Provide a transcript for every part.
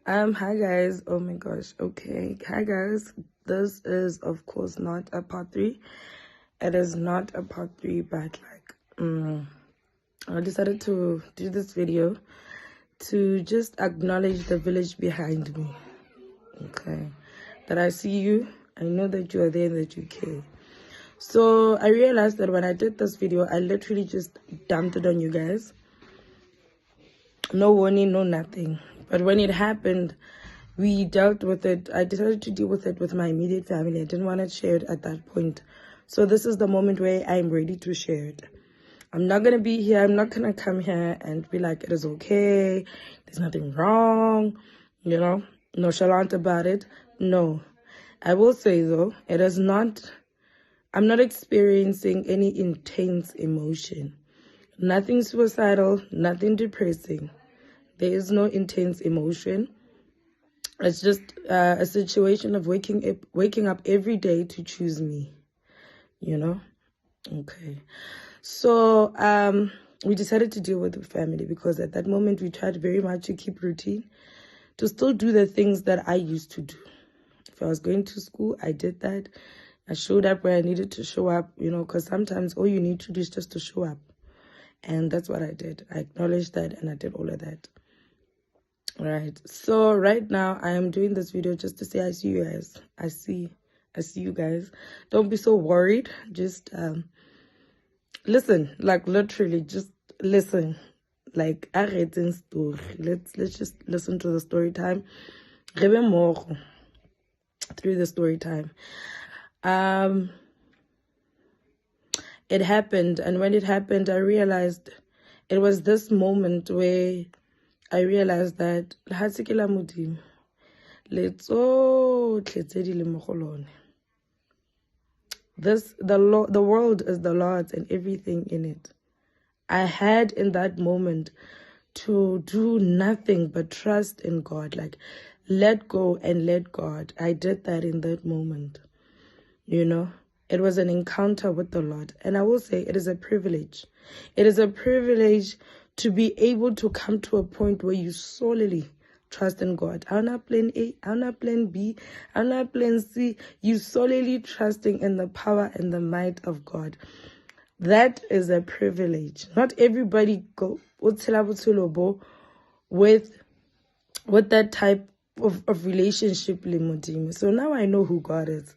Hi guys. Oh my gosh. Okay. Hi guys. This is of course not a part 3. It is not a part 3, but I decided to do this video to just acknowledge the village behind me. Okay. That I see you. I know that you are there and that you care. So I realized that when I did this video, I literally just dumped it on you guys. No warning, no nothing. But when it happened, we dealt with it. I decided to deal with it with my immediate family. I didn't want to share it at that point. So this is the moment where I'm ready to share it. I'm not going to be here. I'm not going to come here and be like, it is okay. There's nothing wrong. Nonchalant about it. No. I will say though, I'm not experiencing any intense emotion. Nothing suicidal, nothing depressing. There is no intense emotion. It's just a situation of waking up every day to choose me, Okay. So we decided to deal with the family because at that moment we tried very much to keep routine, to still do the things that I used to do. If I was going to school, I did that. I showed up where I needed to show up, because sometimes all you need to do is just to show up. And that's what I did. I acknowledged that and I did all of that. Right. So right now I am doing this video just to say I see you guys. I see you guys. Don't be so worried. Just listen. Like literally just listen. Like I read in story. Let's just listen to the story time. Through the story time. It happened, and when it happened I realized it was this moment where I realized that the world is the Lord's and everything in it. I had in that moment to do nothing but trust in God, like let go and let God. I did that in that moment. It was an encounter with the Lord. And I will say it is a privilege. It is a privilege to be able to come to a point where you solely trust in God. I'm not plan A, I'm not plan B, I'm not plan C. You solely trusting in the power and the might of God. That is a privilege. Not everybody go with that type of relationship. So now I know who God is.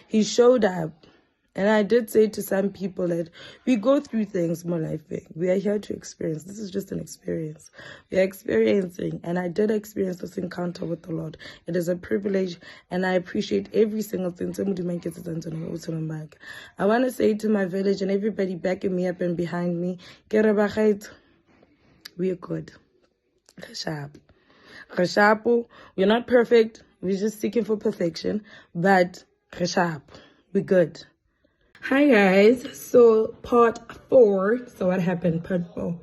He showed up. And I did say to some people that we go through things more life. We are here to experience. This is just an experience. We are experiencing. And I did experience this encounter with the Lord. It is a privilege. And I appreciate every single thing. I want to say to my village and everybody backing me up and behind me, we are good. We're not perfect. We're just seeking for perfection. But we're good. Hi guys, so part 4. So what happened? Part 4.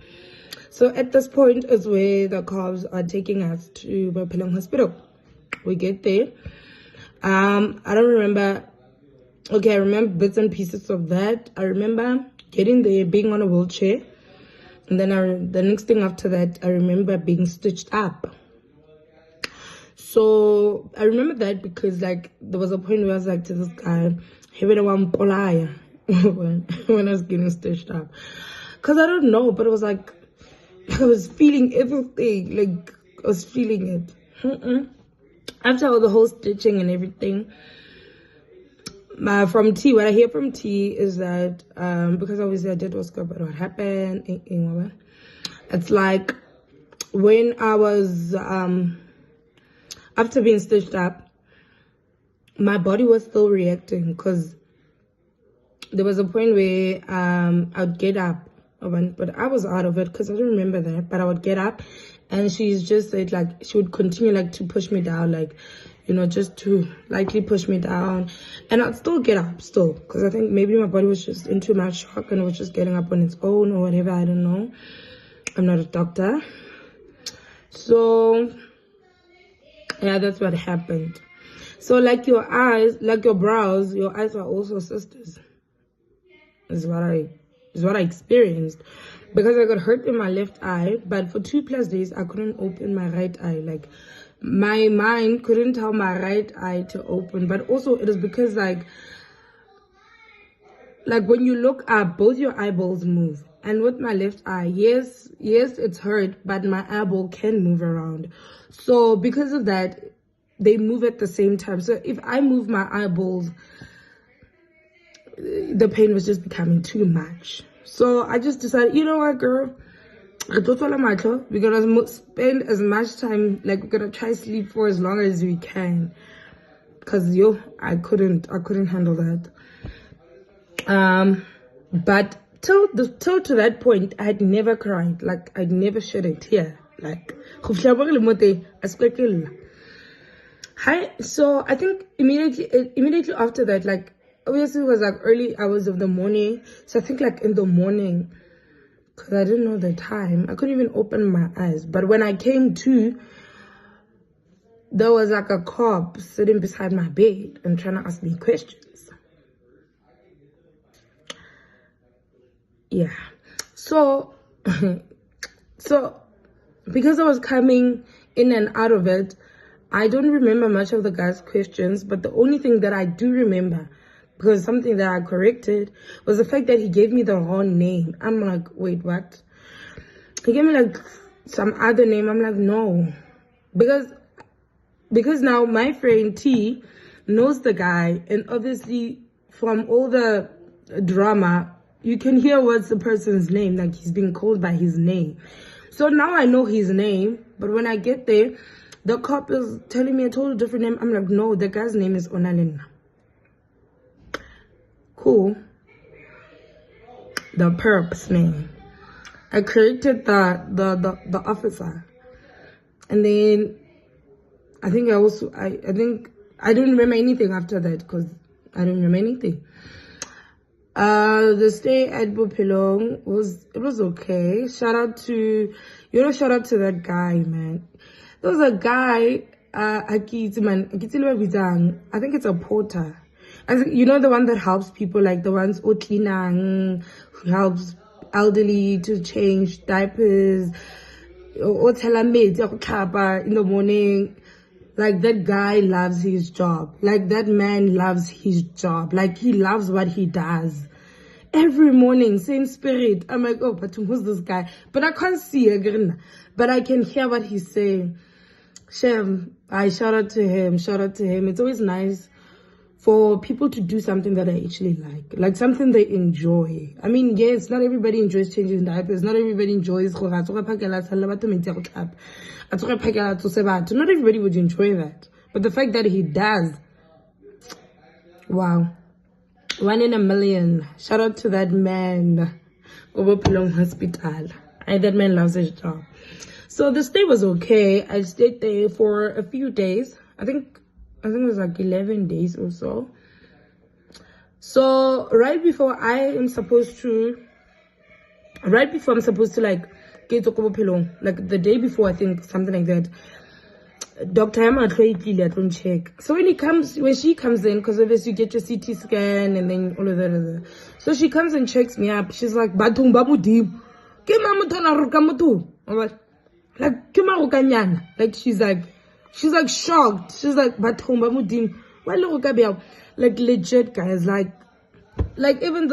So at this point is where the cops are taking us to Bapelong Hospital. We get there. I don't remember. Okay, I remember bits and pieces of that. I remember getting there, being on a wheelchair, and then the next thing after that, I remember being stitched up. So I remember that because like there was a point where I was like to this guy, when I was getting stitched up, because I don't know, but it was like I was feeling everything, like I was feeling it. After all the whole stitching and everything, from T, what I hear from T is that because obviously I did what's good, but what happened, it's like when I was after being stitched up, my body was still reacting because there was a point where I'd get up, but I was out of it because I don't remember that, but I would get up and she's just said like she would continue like to push me down, like just to lightly push me down, and I'd still get up still because I think maybe my body was just in too much shock and it was just getting up on its own or whatever. I don't know, I'm not a doctor. So yeah, that's what happened. So like your eyes, like your brows, your eyes are also sisters. Is what I experienced. because I got hurt in my left eye, but for 2+ days I couldn't open my right eye. Like my mind couldn't tell my right eye to open, but also it is because like when you look up, both your eyeballs move. And with my left eye, yes, it's hurt, but my eyeball can move around. So because of that, they move at the same time. So if I move my eyeballs, the pain was just becoming too much. So I just decided, you know what, girl? We're gonna spend as much time, like we're gonna try sleep for as long as we can. Cause I couldn't handle that. But till to that point, I had never cried. Like I'd never shed a tear. Like hi. So I think immediately after that, like obviously it was like early hours of the morning. So I think like in the morning, because I didn't know the time, I couldn't even open my eyes. But when I came to, there was like a cop sitting beside my bed and trying to ask me questions. Yeah. So because I was coming in and out of it, I don't remember much of the guy's questions, but the only thing that I do remember, because something that I corrected, was the fact that he gave me the wrong name. I'm like, wait, what? He gave me like some other name. I'm like, no. Because now my friend T knows the guy, and obviously from all the drama, you can hear what's the person's name, like he's being called by his name. So now I know his name, but when I get there, the cop is telling me a total different name. I'm like, no, the guy's name is Onalena. Cool. The perp's name. I corrected the officer. And then I think I don't remember anything after that, because I don't remember anything. The stay at Bophelong was okay. Shout out to that guy, man. There was a guy, I think it's a porter. You know, the one that helps people, like the ones who helps elderly to change diapers, or tell a maid in the morning. Like, that guy loves his job. Like, that man loves his job. Like, he loves what he does. Every morning, same spirit. I'm like, oh, but who's this guy? But I can't see again. But I can hear what he's saying. Shem, I shout out to him. It's always nice for people to do something that I actually like something they enjoy. I mean, yes, not everybody enjoys changing diapers. Not everybody enjoys. Not everybody would enjoy that. But the fact that he does, wow. 1 in a million. Shout out to that man over Pelong Hospital. That man loves his job. So the stay was okay. I stayed there for a few days. I think it was like 11 days or so. So right before I'm supposed to like get to Pelong, like the day before, I think, something like that, Dr. Emma don't check. So when she comes in, because obviously you get your CT scan and then all of that. So she comes and checks me up. She's like, Batung Bamudim. Like she's like shocked. She's like, Batung Bamudim. Like legit, guys. Like even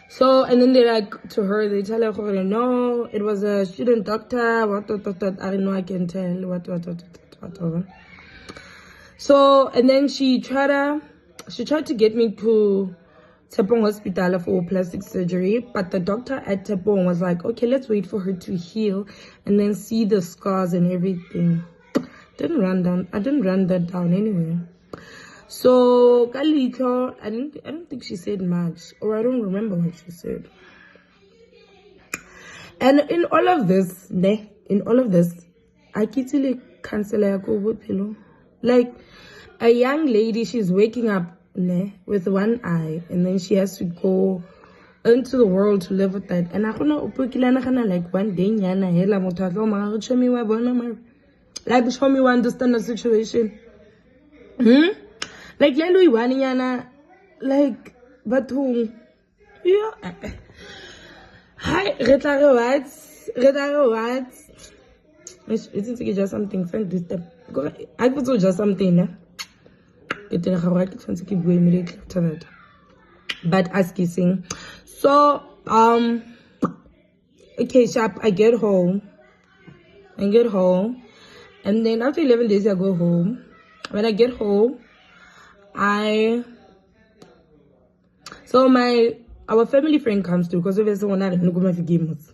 so, and then they to her, they tell her, no, it was a student doctor, what, I don't know, I can tell, what. So, and then she tried to get me to Tepong Hospital for plastic surgery, but the doctor at Tepong was like, okay, let's wait for her to heal and then see the scars and everything. I didn't run that down anyway. So Kalito, I don't think she said much, or I don't remember what she said. And in all of this, I kitile cancel pillow. Like a young lady, she's waking up with one eye, and then she has to go into the world to live with that. And I don't know, like one day, like show me understand the situation. Like, like, but who, Yeah. Hi, retare what? It's just something. Friend, this step. I could just something. Get in a fancy keep going immediately after that. But as kissing. So, okay, sharp. I get home. And then after 11 days, I go home. When I get home, our family friend comes through because obviously we're not going to go to games.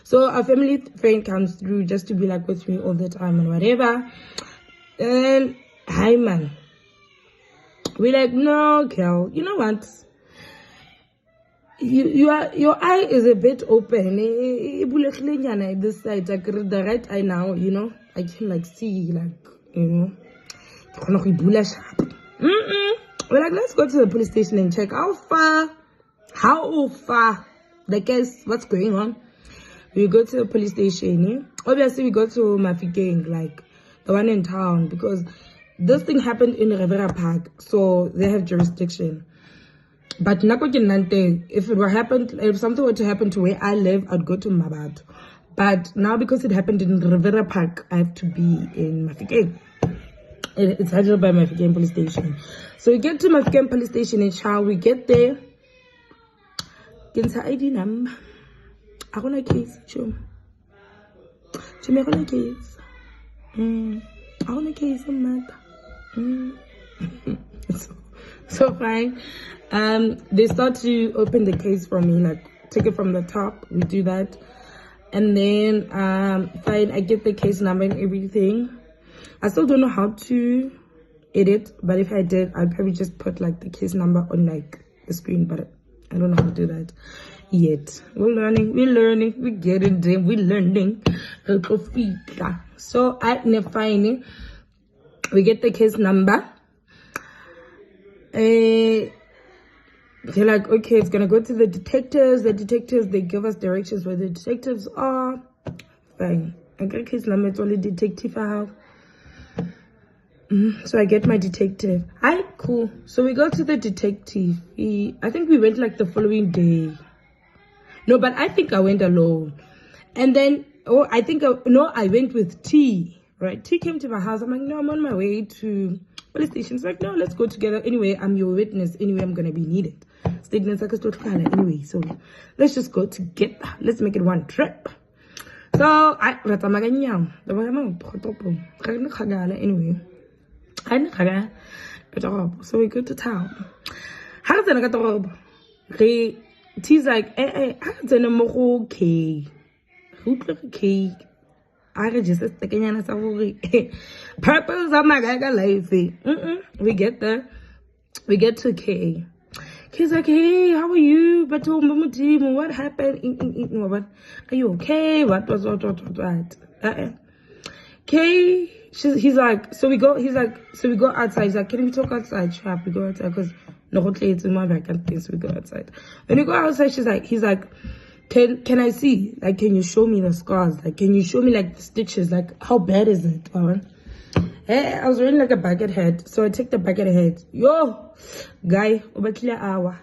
So our family friend comes through just to be like with me all the time and whatever. And hi man, we're like, no girl, you know what? Your eye is a bit open. This side, like the right eye now, you know, I can like see, like, you know, we're like, let's go to the police station and check how far the case, what's going on. We go to the police station. Obviously, we go to Mafikeng, like the one in town, because this thing happened in Rivera Park, so they have jurisdiction. But if something were to happen to where I live, I'd go to Mabat. But now because it happened in Rivera Park, I have to be in Mafikeng. It's handled by Mafikeng police station. So we get to Mafikeng police station in Chow. We get there. Get her ID number. I want a case, Chum. I want a case. I want a case, So fine. They start to open the case for me, like take it from the top. We do that, and then fine. I get the case number and everything. I still don't know how to edit, but if I did, I'd probably just put like the case number on like the screen, but I don't know how to do that yet. We're learning, we're getting there, we're learning. So fine, we get the case number. They're like, okay, it's gonna go to the detectives. The detectives, they give us directions where the detectives are. Fine. I get case number, it's only detective I have. So I get my detective. Hi, cool. So we go to the detective. I think we went like the following day. No, but I think I went alone. And then, I went with T. Right? T came to my house. I'm like, no, I'm on my way to police station. She's like, no, let's go together. Anyway, I'm your witness. Anyway, I'm going to be needed. Statements like a anyway. So let's just go together. Let's make it one trip. So anyway. So we go to town. T's like, I just purpose of my life. We get there. We get to K. K's like, hey, how are you? But what happened? Are you okay? What? K, he's like, so we go outside. He's like, can we talk outside? Sharp, we go outside because no it's in my back and things. So we go outside. When we go outside, he's like, can I see? Like, can you show me the scars? Like, can you show me like the stitches? Like, how bad is it? Hey, I was wearing like a bucket hat, so I take the bucket hat. Yo, guy, over clear hour.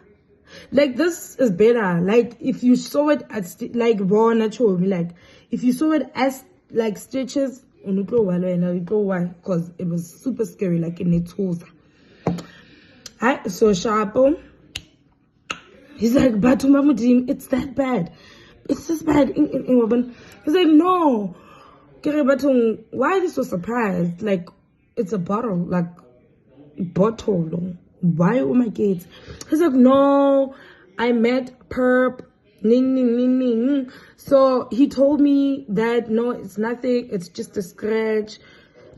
Like, this is better. Like, if you saw it at like raw natural, like if you saw it as like stitches. Because it was super scary, like in the tools. So sharp. He's like, but it's that bad. It's just bad. He's like, no. Why are you so surprised? Like, it's a bottle. Like, bottle. Why oh my kids? He's like, no. I met perp. So he told me that no, it's nothing, it's just a scratch.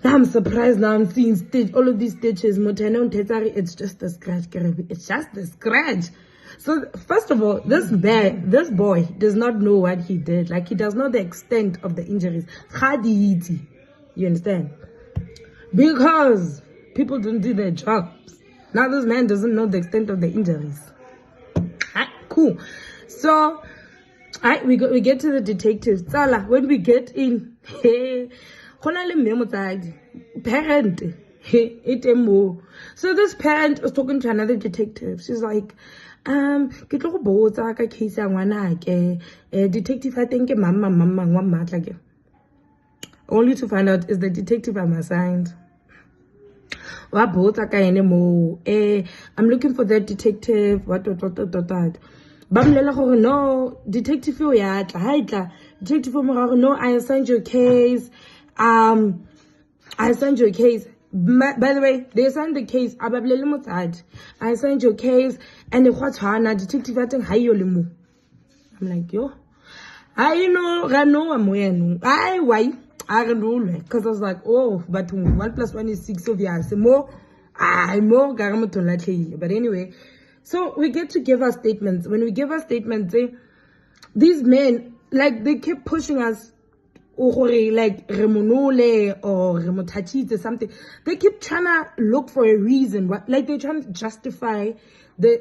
Now I'm surprised now I'm seeing all of these stitches. It's just a scratch. It's just a scratch. So first of all, this boy does not know what he did. Like, he does not know the extent of the injuries. You understand? Because people don't do their jobs. Now this man doesn't know the extent of the injuries. Cool. So we get to the detectives. When we get in, parent. So this parent was talking to another detective. She's like, ke tlo go botsa ka case ya ngwana ke detective I think mama wa matla ke only to find out is the detective I'm assigned. Wa botsa ka ene mo I'm looking for that detective what ba mlela gore no detective o ya tla ha itla detective mo gore no I assigned your case I assigned your case. By the way, they assigned the case. I assigned your case and the detective at I'm like, yo. I know, I why? I don't know, because I was like, oh, but 1 + 1 is 6 of years. More, but anyway, so we get to give our statements. When we give our statements, these men, like, they keep pushing us, like remonole or remotachite something. They keep trying to look for a reason, like they're trying to justify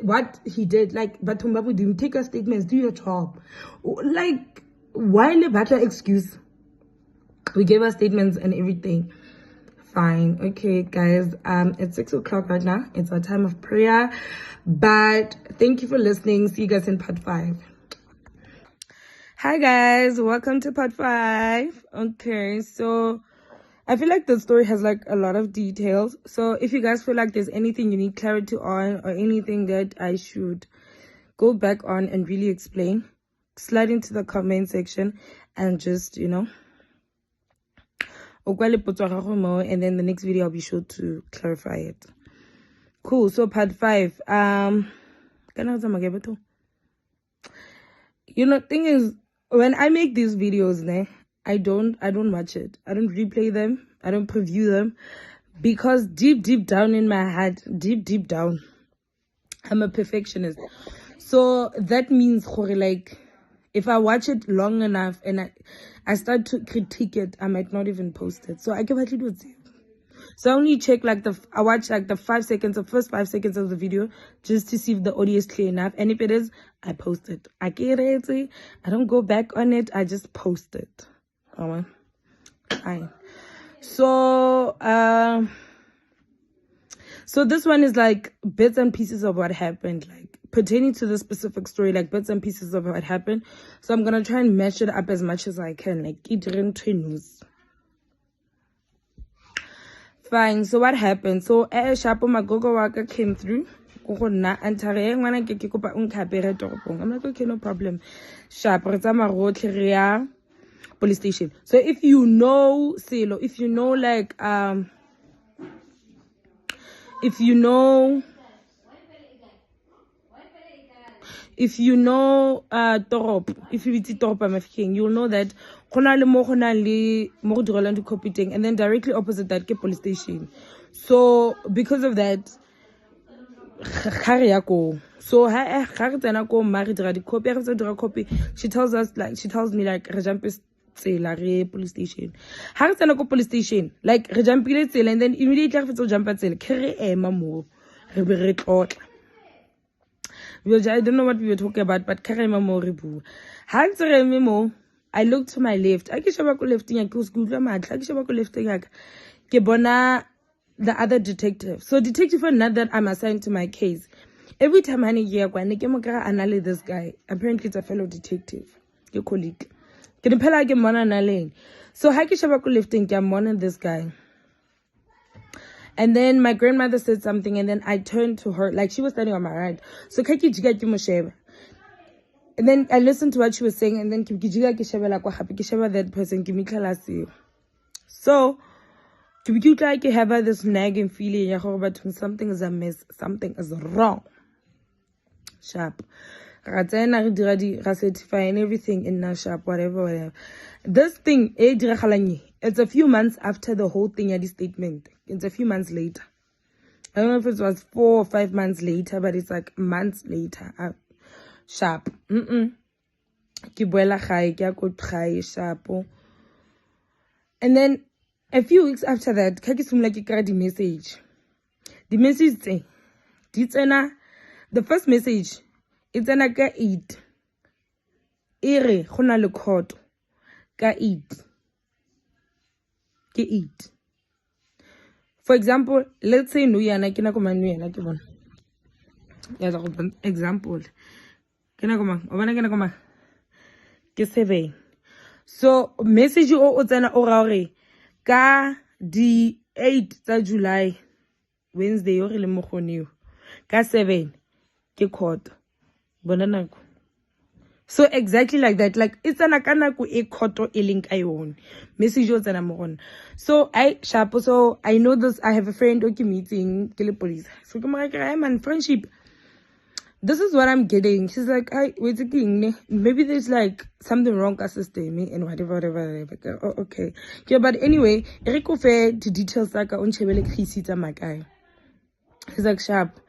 what he did. Like, but didn't take our statements, do your job. Like, why the better excuse? We gave our statements and everything. Fine. Okay, guys. It's 6 o'clock right now. It's our time of prayer. But thank you for listening. See you guys in part 5. Hi guys, welcome to part 5. Okay, so I feel like the story has like a lot of details. So if you guys feel like there's anything you need clarity on or anything that I should go back on and really explain, slide into the comment section and just, you know, and then the next video I'll be sure to clarify it. Cool. So part 5. You know, thing is, when I make these videos, I don't watch it. I don't replay them. I don't preview them. Because deep down in my heart, deep down, I'm a perfectionist. So that means, like, if I watch it long enough and I start to critique it, I might not even post it. So I can actually do it. So I only check like I watch like the first 5 seconds of the video just to see if the audio is clear enough. And if it is, I post it. I get it. I don't go back on it. I just post it. Fine. So so this one is like bits and pieces of what happened, like pertaining to the specific story, like bits and pieces of what happened. So I'm gonna try and match it up as much as I can, like news. Fine. So what happened? So Shapo Magogo Waka came through. I'm like, okay, no problem. Shapo police station. So if you know Silo, if you know like if you know Torop, if you visit Torop Mafking, you'll know that and then directly opposite that ke police station. So because of that, so she tells me like police station. Police station, like and then immediately jump at I don't know what we were talking about, but I looked to my left. I the other detective. So detective not that I'm assigned to my case. Every time I analyze this guy, apparently it's a fellow detective, your colleague. So I'm on this guy. And then my grandmother said something, and then I turned to her, like she was standing on my right. So and then I listened to what she was saying, and then that person. So I have this nagging feeling but something is amiss, something is wrong. Sharp. Certify and everything in now sharp, whatever. This thing, it's a few months after the whole thing at the statement. It's a few months later. I don't know if it was 4 or 5 months later, but it's like months later. Sharp. And then a few weeks after that, the message. The message the first message, it's an 8. Ere, hona le court. Ka 8. Ke 8. For example, let's say no yana kina ko manu yana ke bona. Yeah, example. Can I come on? Ke 7. So message o tsena o ra hore ka di 8 tsa July Wednesday o re le mogoniwa ka 7 ke court bona nako. So exactly like that, like it's an nako e khoto e leng ka yone message o tsena mo gona. So I sharp, so I know this, I have a friend okay meeting ke le police, so ke mo ra ke hey man, friendship, this is what I'm getting. She's like, wait a king, maybe there's like something wrong with system and whatever. Oh, okay. Yeah, but anyway, Eriko fair the details like on chebele khisitsa makai. He's like sharp.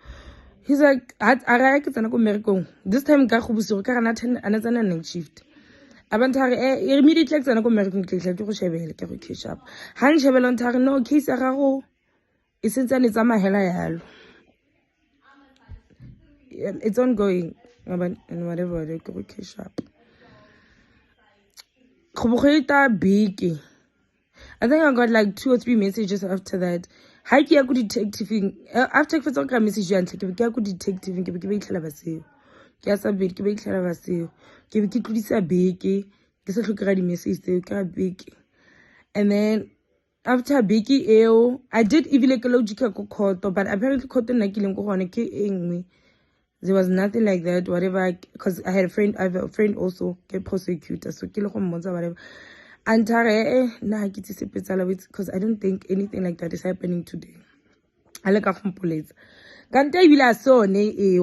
He's like, this time ka go bosigo ka rana 10 another night shift. Abantare immediately tsana go American ke go shebele ke go catch up. Han shebele on tare no case ya gago e sentsane tsa mahela yalo. It's ongoing and whatever they go catch up. Big. I think I got like 2 or 3 messages after that. Hi ke ya go detective after ke fetsa ka message ya ntle ke ya go detective ke be itlhela ba seo. Ke ya sa bit ke be itlhela ba seo. Ke be ke tlodisa beke ke se tlhokega di message tseo ka beke. And then after beke eo I did even like a logical court, but apparently court nna ke leng go gone ke engwe. There was nothing like that, whatever, because I have a friend also get prosecutor, so kill whatever. And because I don't think anything like that is happening today. I like from police. Kante bila so ne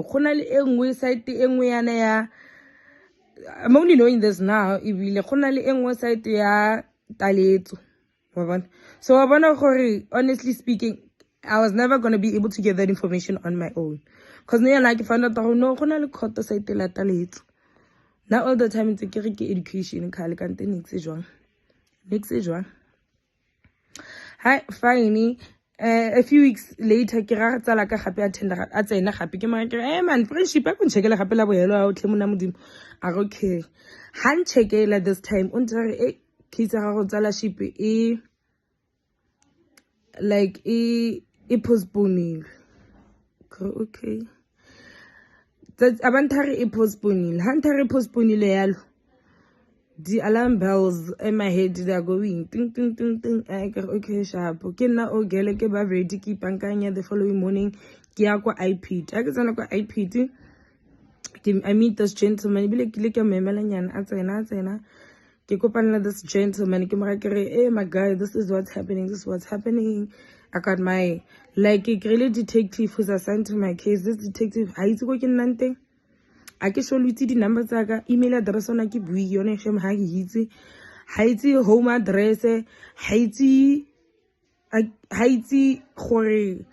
site ya. I'm only knowing this now. Ibile site ya taletso. So honestly speaking, I was never going to be able to get that information on my own. Because now I found out that no, now all the time it's a education. Hi, finally, a few weeks later, hey man, friendship, I can check it okay. Han check it this time. Like postponing. Okay. That abantari postponing. Hantari postponing yalo. The alarm bells in my head they are going ting ting ting ting. Okay, sharp. Okay, na o gele ke ba ready ki pankanya the following morning. Ki ya kwa IPT. I tsana kwa IPT. I meet this gentleman. Bile ke le ke memela nyana a tsena. Ke kopana this gentleman ke mara kere hey my guy, this is what's happening, this is what's happening. I got my like a really detective who's assigned to my case. This detective I itse go ke nnante a ke show lutsi di number tsa ka, email address ona ke bui yone shem ha ke itse home address, ha itse gore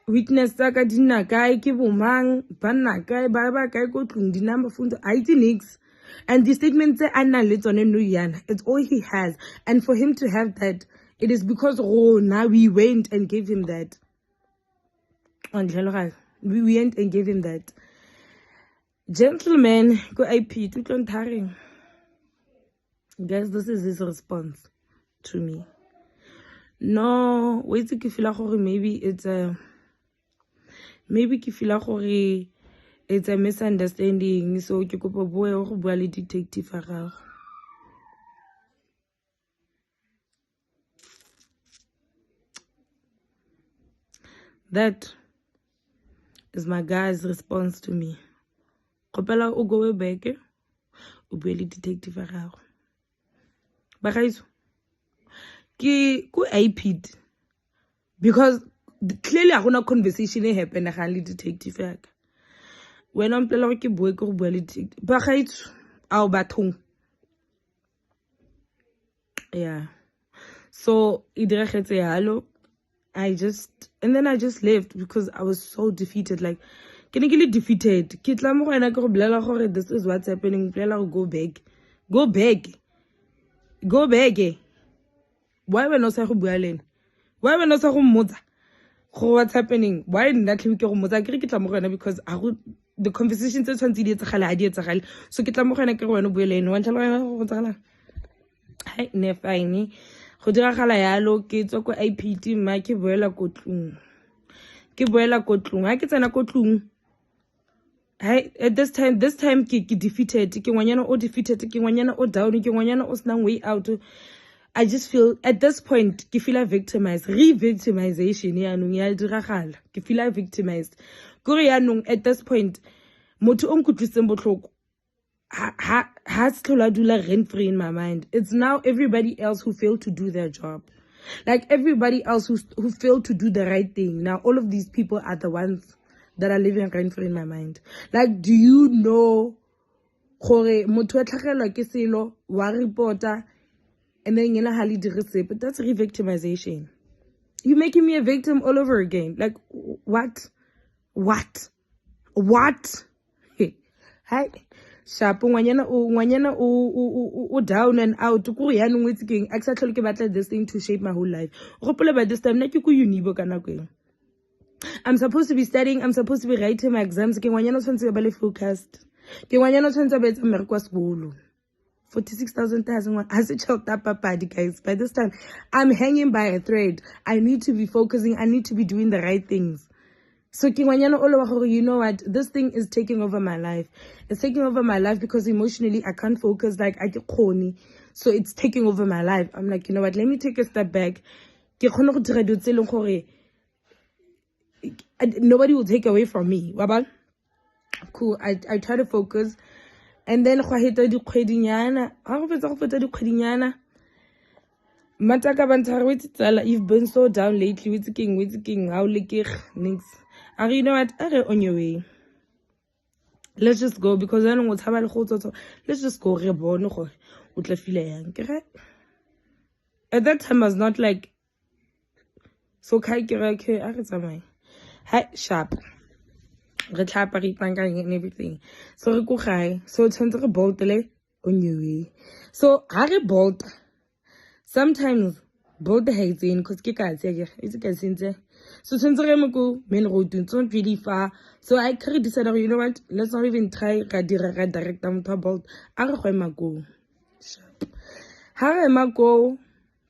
witness tsa ka di nna kae ke bomang ba nna kae ba kae go tlung di number phone ha itse nix. And the statements say it's all he has. And for him to have that, it is because now we went and gave him that. We went and gave him that. Gentlemen, go IP, guys, this is his response to me. No, wait till feel like maybe it's a it's a misunderstanding. So ke kopa boe go bua le detective a gago. That is my guy's response to me. Kopela o go back o bua le detective a gago. Ba gaiso ke go IPD because clearly I gonna conversation e happen ga le detective ya ka. When I'm playing ke boe go bua le detective ba gaitso ao bathong. Yeah, so idiragetse yalo. I just left because I was so defeated. Like, can I get defeated? This is what's happening. Go back. Why we not say why we not say what's happening? Why didn't that because the conversations are so hi ne fine go diragala yalo ke tswa ko IPT ma ke boela ko tlung ha ke tsena ko tlung Hey, at this time, ke defeated. Ke ngwanyana o defeated. Ke ngwanyana o down. Ke ngwanyana o snang way out. I just feel at this point, ke feel victimized. Re-victimization yanong ya diragala. Ke feel victimized. Kore yanong at this point, motho o nkutlwiseng botlhoko has dula rent free in my mind. It's now everybody else who failed to do their job. Like everybody else who failed to do the right thing. Now all of these people are the ones that are living rent free in my mind. Like, do you know gore motho wa tlhagelwa ke selo wa reporter and then yena ha le dirise? But that's re-victimization. You're making me a victim all over again. Like, what? Hi. Sharp ngwanyana o down and out ko ya nngwe tsekeng a tlhole ke batla this thing to shape my whole life. Gopole by this time na ke ko unibo kana kweng. I'm supposed to be studying, I'm supposed to be writing my exams. Ke ngwanyana tshwantse ba le focused. Ke ngwanyana tshwantse ba etsa mmereko wa sekolo. 46,000 as a child papadi, guys. By this time I'm hanging by a thread. I need to be focusing, I need to be doing the right things. So you know what, this thing is taking over my life. It's taking over my life because emotionally I can't focus, like I get corny. So it's taking over my life. I'm like, you know what, let me take a step back. Nobody will take away from me. Cool. I try to focus. And then you've been so down lately. With king, how nix. You know what? On your way. Let's just go because I don't know what's happening. Let's just go. At that time, I was not like so. Hi, sharp. And everything. So we go high. So it's on your way. So I bolt. Sometimes bolt the hates in because it's a so since I'm go main road it's not really far. So I carry decided, you know what, let's not even try direct them to bolt. I go. How go?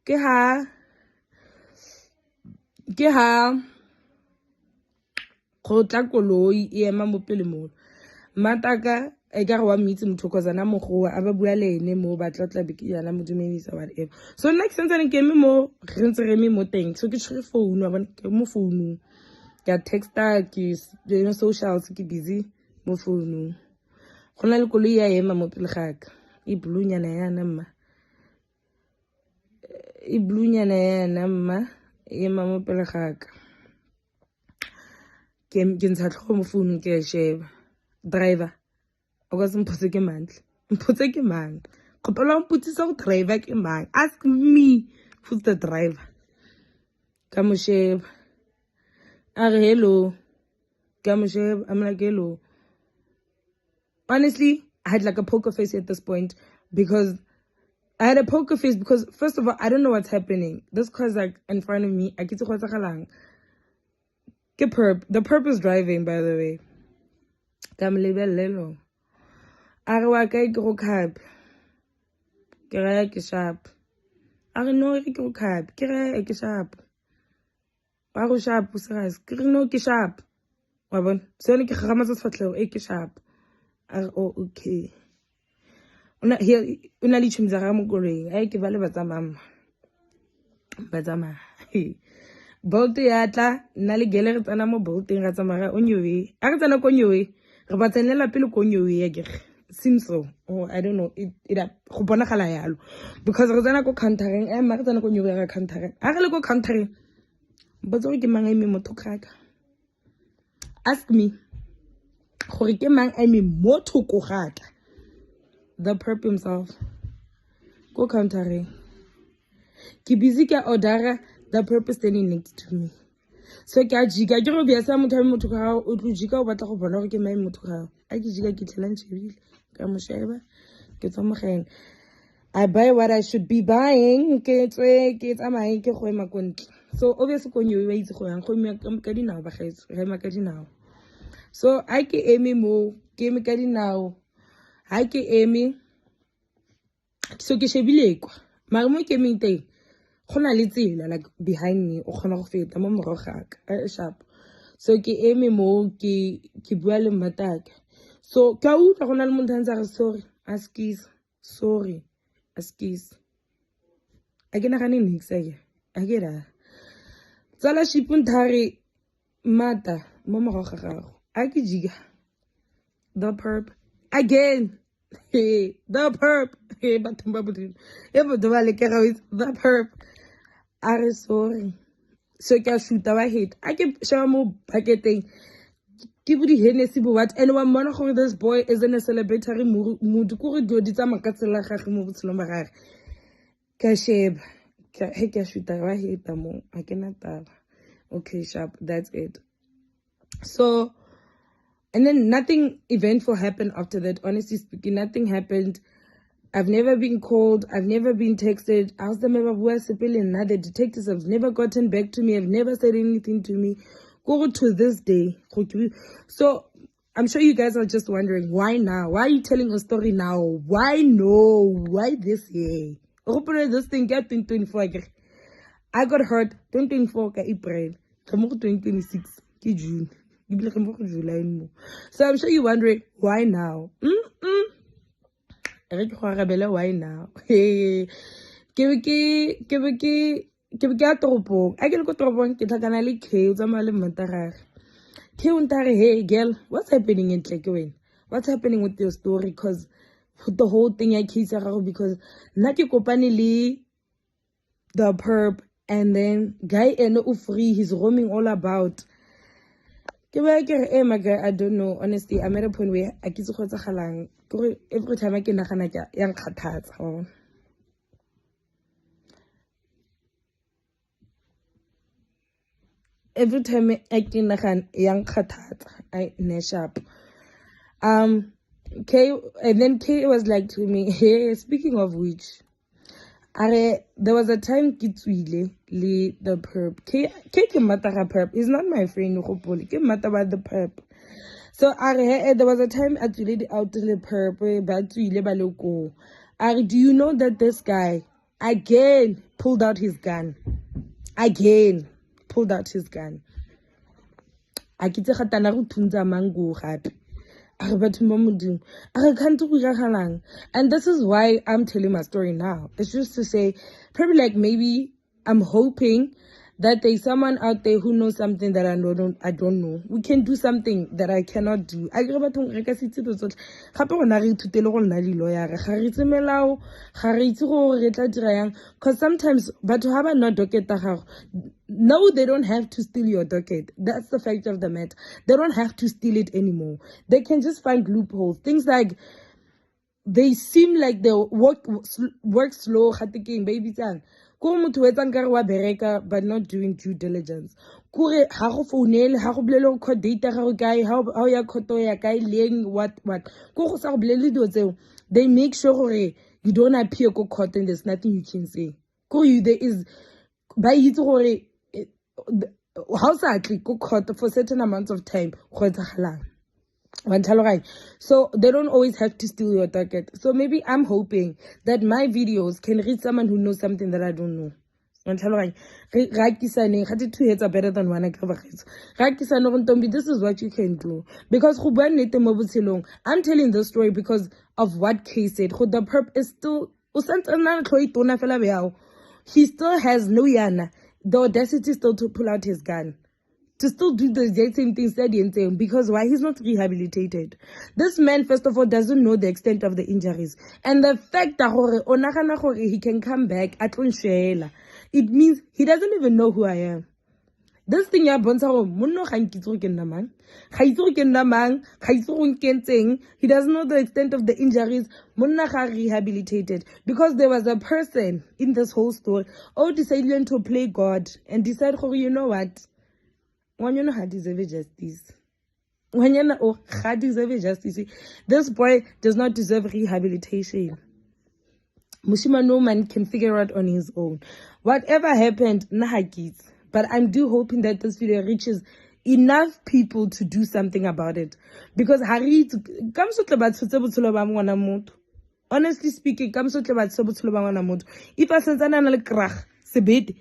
Get go tla koloi e ema mo pele mo mataka e ka wa meetse motho cause ana mogoa a ba bua le ene mo ba tla be ke yana mo dumedisa whatever. So next sense ke me mo re ntse re me mo teng, so ke tshwere phone wa bona ke mo phone ke texta ke socials ke busy mo phone go na le koloi ya ema mo pele ga ka e blue nyana yana mma e ema mo pele ga ka ke ntsha tlhogo mo phone ke sheba driver o ka se mpotse ke mang kgopela mputsisa go driver ke mang, ask me who's the driver. Ka mo sheba a re hello, ka mo sheba I'm like hello. Honestly, I had like a poker face at this point because I had a poker face because first of all I don't know what's happening. This car's like in front of me. I get to the perp is driving, by the way. I go cab. Ke sharp. I know go cab. Ke sharp. I go sharp. Ke sharp. Wabon. So ke gama sa fatlego ke sharp. Oh okay. Una le tshimza ga mo koleng. Ai ke ba le batsamama. Bolt ya tla nna le gele re tsana mo bolteng ra tsamaya on your way. A re tsana ko your way. Re ba tsenela pele ko your way ya seems so. Oh, I don't know. It go bonagala yalo because re tsana ko countering ma re tsana ko your way ga countering. A re le ko countering. Botso ke mang eme mo thokaka. Ask me. Gore ke mang eme mo thoko gaka. The perp himself. Go countering. Ke busy ka order. The purpose standing next to me. So ke a jika ke go bia sa motho ka o tlo jika o batla go bona gore ke mai motho ka a ke jika ke tlela ntshebile ka mo sheba ke tsomogeng. I buy what I should be buying ke tsamaye ke go ema kontle. So obviously go nyo itse go yang go ema ka dinao ba gaetso re ema ka dinao. So I ke eme mo ke eme ka dinao ha ke eme so ke shebile kwa mara mo ke eme teng gona le tsela like behind me o kgona go feta mo morago ga ka sharp. So ke eme mo ke bua le mmataka So ka utlwa go na le motho a ntse a re sorry sorry askis a ke nagane nix a ke ra tsala shipunthari mata mo morago ga gago a ke jiga the perp again. Hey, the perp. Hey, but the perp. Are sorry. So can shoot our head. I can show more packeting. Give the Hennessy, what anyone monarch this boy is in a celebratory mood. Kuri do the Tamakatla Hakimu Slumber. Kasheb. Hey, can shoot our head. I cannot have. Okay, sharp. That's it. So. And then nothing eventful happened after that. Honestly speaking, nothing happened. I've never been called. I've never been texted. I was the member of the detectives have never gotten back to me. Have never said anything to me. Go to this day. So I'm sure you guys are just wondering, why now? Why are you telling a story now? Why no? Why this year? Open this thing, get 2024. I got hurt 2024 April. 2026 June. So I'm sure you're wondering, why now? Why now? Hey, ke toropong. I can go toropong ke tlhakana le K tsa male mantagare. K untare, hey girl, what's happening in Tlekwen? What's happening with your story? Because the whole thing I keep saying because na ke kopane le the perp and then guy eno o free, he's roaming all about. My guy, I don't know. Honestly, I'm at a point where I kiss every time I can young katats. Every time I can young katats, I nash up. Kay, and then Kay was like to me, hey, speaking of which, there was a time Kitswile le the perp. K Matara perp is not my friend Hopoli. Ke mata about the perp. So there was a time actually out to the perp but baloko. Do you know that this guy again pulled out his gun? Again pulled out his gun. Akitse khatana go thunza mango gape. And this is why I'm telling my story now. It's just to say, probably like maybe I'm hoping that there's someone out there who knows something that I don't know. We can do something that I cannot do. Because sometimes, but to have a not docket, no, they don't have to steal your docket. That's the fact of the matter. They don't have to steal it anymore. They can just find loopholes. Things like they seem like they work slow, baby son. But not doing due diligence. What they make sure you don't appear caught and there's nothing you can say. There is by it how sadly caught for certain amounts of time. So they don't always have to steal your target. So maybe I'm hoping that my videos can reach someone who knows something that I don't know. Two heads are better than one. This is what you can do. Because I'm telling this story because of what Kay said. The perp is still he still has no yana. The audacity still to pull out his gun. To still do the exact same things that he saying, because why? He's not rehabilitated. This man, first of all, doesn't know the extent of the injuries. And the fact that he can come back, it means he doesn't even know who I am. This thing he doesn't know the extent of the injuries. Rehabilitated because there was a person in this whole story decided to play God and decided, you know what? Deserve justice. Deserve justice. This boy does not deserve rehabilitation. Mushima, no man can figure out on his own. Whatever happened, but I'm hoping that this video reaches enough people to do something about it. Because honestly speaking, if I send an krach, sebet,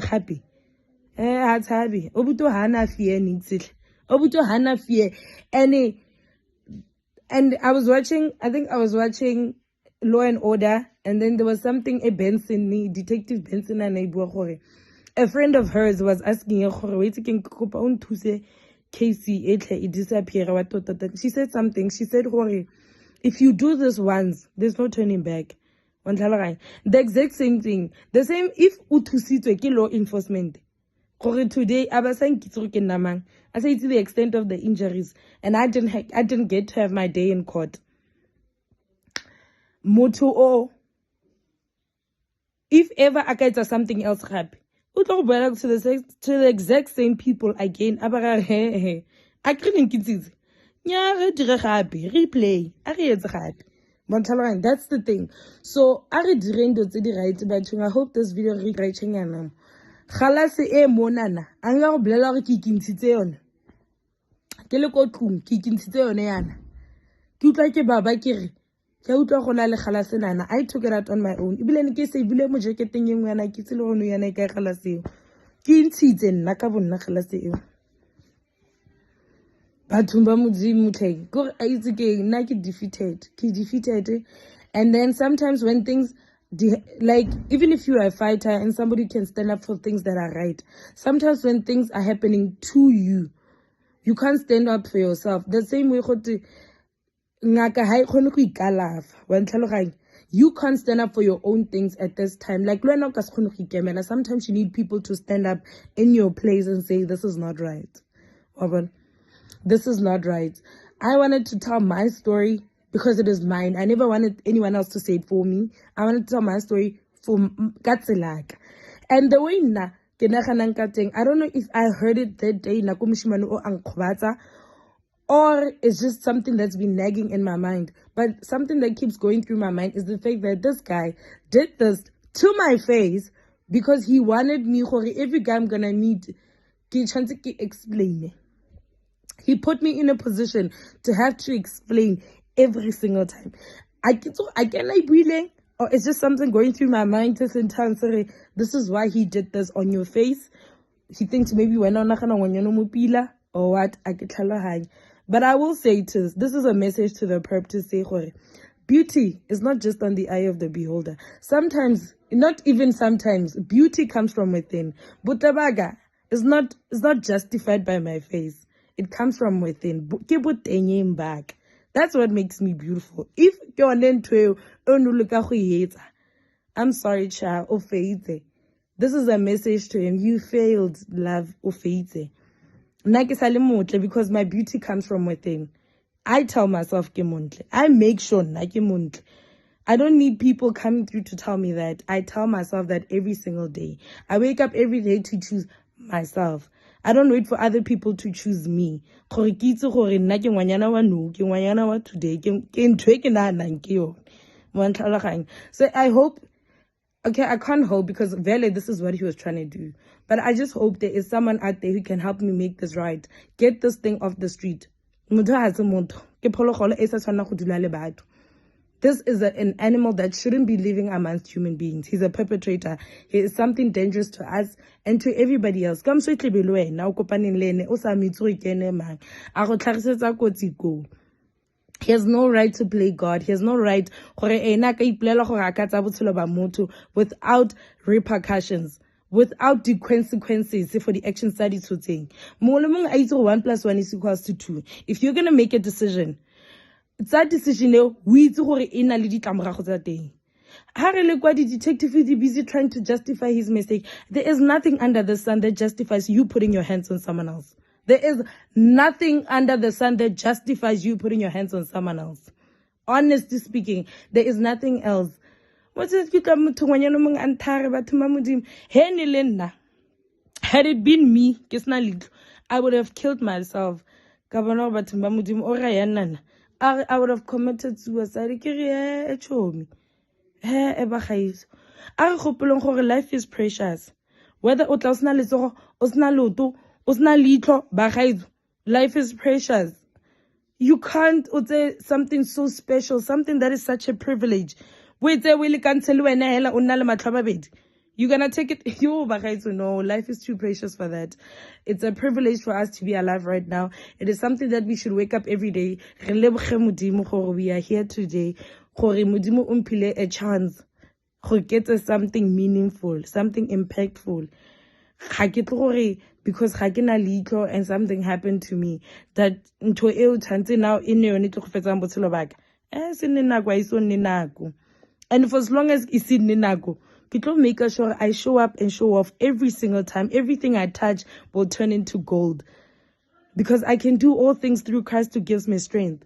happy. Obuto hana fear. And And I think I was watching Law and Order, and then there was something Detective Benson and a friend of hers was asking Casey disappear. She said something. She said, if you do this once, there's no turning back. The exact same thing. The same if uthusitswe law enforcement. Today, I say to the extent of the injuries, and I didn't get to have my day in court. Moto if ever I get something else happen, to the exact same people again. I couldn't get it. Replay. That's the thing. So I right, but I hope this video reaching Khalase e monana anga go blela gore ke ikintshitse yone ke le ko tlung ke ikintshitse yone yana ke utlwa ke baba ke re ke utlwa go na le khalase nana. I took it out on my own ibile ne ke se ibile mo jacketeng engwe yana ke tsile go no yana ka khalase eo ke intshitse nna ka bonna khalase eo batho ba modimo tlhe go a itse ke nna ke defeated. And then sometimes when things like even if you are a fighter and somebody can stand up for things that are right, sometimes when things are happening to you, you can't stand up for yourself. The same way you can't stand up for your own things at this time. Like sometimes you need people to stand up in your place and say this is not right. This is not right. I wanted to tell my story because it is mine. I never wanted anyone else to say it for me. I wanted to tell my story for Katselak. And the way I don't know if I heard it that day or it's just something that's been nagging in my mind. But something that keeps going through my mind is the fact that this guy did this to my face because he wanted me, every guy I'm gonna meet, explain. He put me in a position to have to explain every single time. I can like breathing, or it's just something going through my mind. This is why he did this on your face. He thinks maybe when or what. But I will say this is a message to the perp to say beauty is not just on the eye of the beholder. Sometimes, not even sometimes, beauty comes from within. Butabaga is not justified by my face. It comes from within. Back. That's what makes me beautiful. If you're an I'm sorry, child. This is a message to him. You failed, love. Because my beauty comes from within. I tell myself, I make sure, I don't need people coming through to tell me that. I tell myself that every single day. I wake up every day to choose myself. I don't wait for other people to choose me. So I hope, okay, I can't hope because really this is what he was trying to do. But I just hope there is someone out there who can help me make this right. Get this thing off the street. This is an animal that shouldn't be living amongst human beings. He's a perpetrator. He is something dangerous to us and to everybody else. He has no right to play God. He has no right without repercussions, without the consequences for the actions that he's taking. 1 + 1 = 2. If you're going to make a decision, it's that decision we in a the detective is busy trying to justify his mistake. There is nothing under the sun that justifies you putting your hands on someone else. There is nothing under the sun that justifies you putting your hands on someone else. Honestly speaking, there is nothing else. Had it been me, I would have killed myself. I would have committed suicide. Life is precious. Whether life is precious. You can't say something so special, something that is such a privilege. You're gonna take it. You know, life is too precious for that. It's a privilege for us to be alive right now. It is something that we should wake up every day. We are here today. A chance to get us something meaningful, something impactful. Because and something happened to me that into now in and for as long as it's in Ninago, people make sure I show up and show off every single time. Everything I touch will turn into gold. Because I can do all things through Christ who gives me strength.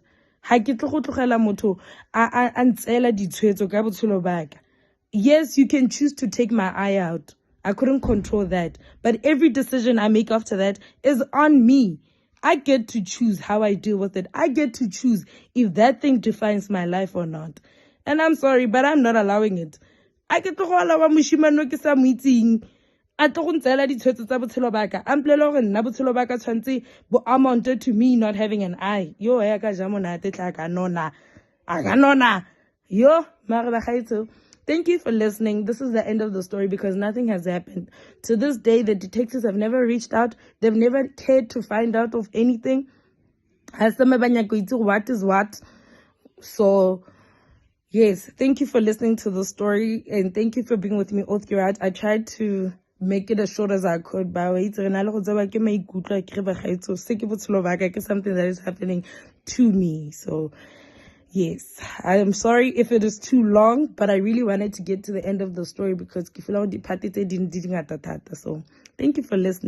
Yes, you can choose to take my eye out. I couldn't control that. But every decision I make after that is on me. I get to choose how I deal with it. I get to choose if that thing defines my life or not. And I'm sorry, but I'm not allowing it. I get to allow mushimano ke sa meeting. A to go ntsela ditshwetso tsa botshelo baka. I'm plelo gore nna botshelo baka tshwantse bo amounted to me not having an eye. Yo ya ka ja monate tla ka nona. A ka nona. Yo, mare ba gaetso. Thank you for listening. This is the end of the story because nothing has happened. To this day, the detectives have never reached out. They've never cared to find out of anything. What is what? So, yes, thank you for listening to the story and thank you for being with me all throughout. I tried to make it as short as I could, but something that is happening to me. So, yes, I am sorry if it is too long, but I really wanted to get to the end of the story because so thank you for listening.